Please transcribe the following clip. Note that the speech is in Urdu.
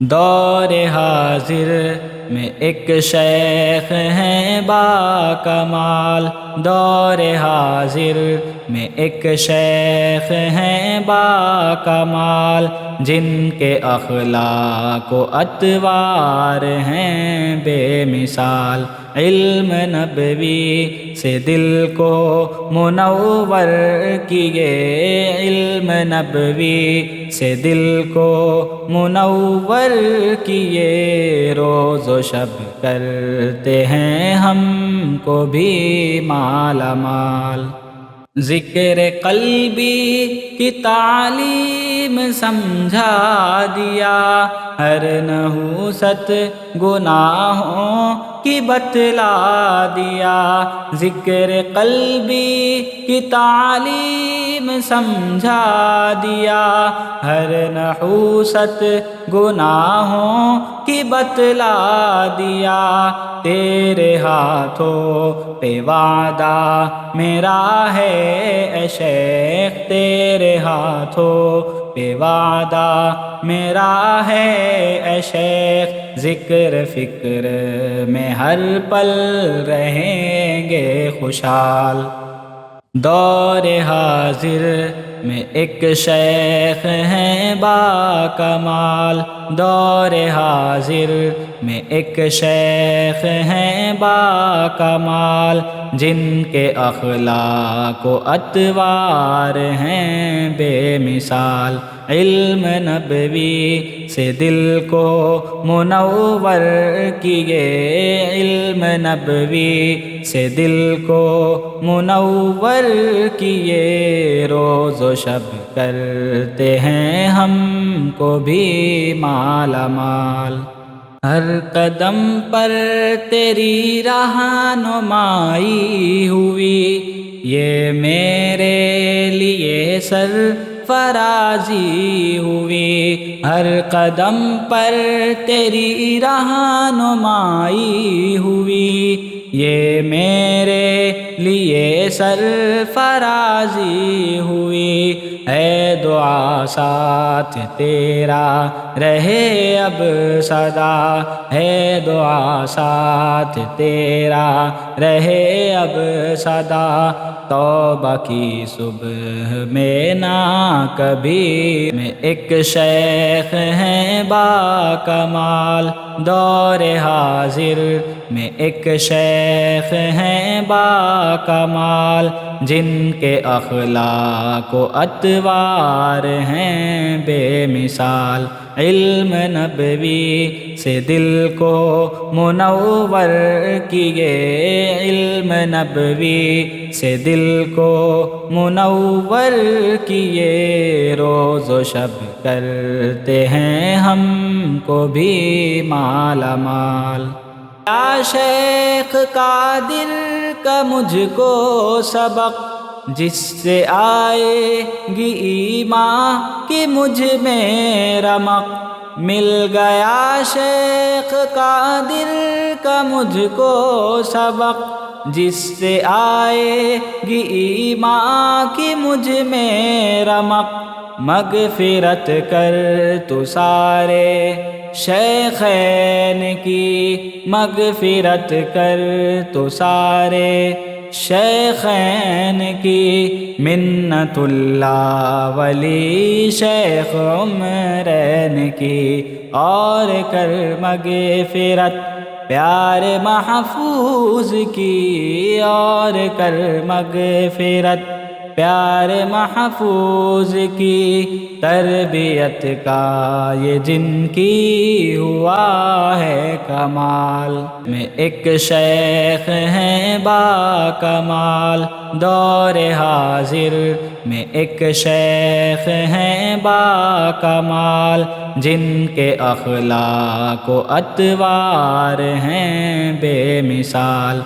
دور حاضر میں ایک شیخ ہیں با کمال، دور حاضر میں ایک شیخ ہیں با کمال، جن کے اخلاق و اطوار ہیں بے مثال۔ علم نبوی سے دل کو منور کیے، علم نبوی سے دل کو منور کیے، روز و شب کرتے ہیں ہم کو بھی مالا مال۔ ذکر قلبی کی تعلیم سمجھا دیا، ہر نحوست گناہوں کی بتلا دیا۔ ذکر قلبی کی تعلیم سمجھا دیا، ہر نحوست گناہوں کی بتلا دیا۔ تیرے ہاتھوں پہ وعدہ میرا ہے اے شیخ، تیرے ہاتھوں پہ وعدہ میرا ہے اے شیخ، ذکر فکر میں ہر پل رہیں گے خوشحال۔ دور حاضر میں ایک شیخ ہیں با کمال، دور حاضر میں ایک شیخ ہیں با کمال، جن کے اخلاق و اطوار ہیں بے مثال۔ علم نبوی سے دل کو منور کیے، علم نبوی سے دل کو منور کیے، روز و شب کرتے ہیں ہم کو بھی مالا مال۔ ہر قدم پر تیری رہنمائی ہوئی، یہ میرے لیے سرفرازی ہوئی۔ ہر قدم پر تیری رہنمائی ہوئی، یہ میرے لیے سرفرازی ہوئی۔ اے دعا ساتھ تیرا رہے اب سدا، ہے دعا ساتھ تیرا رہے اب سدا۔ توبہ کی صبح میں نہ کبھی میں ایک شیخ ہیں با کمال، دور حاضر میں ایک شیخ ہیں با کمال، جن کے اخلاق و اطوار ہیں بے مثال۔ علم نبوی سے دل کو منور کیے، علم نبوی سے دل کو منور کیے، روز و شب کرتے ہیں ہم کو بھی مالا مال۔ یا شیخ قادر کا مجھ کو سبق، جس سے آئے گی ایمان کی مجھ میں رمق، مل گیا شیخ قادر کا مجھ کو سبق، جس سے آئے گی ایمان کی مجھ میں رمق۔ مغفرت کر تو سارے شیخین کی، مغفرت کر تو سارے شیخین کی، منت اللہ ولی شیخ عمرین کی، اور کر مغفرت پیار محفوظ کی، اور کر مغفرت پیار محفوظ کی۔ تربیت کا یہ جن کی ہوا ہے کمال، میں ایک شیخ ہیں با کمال، دور حاضر میں ایک شیخ ہیں با کمال، جن کے اخلاق و اطوار ہیں بے مثال۔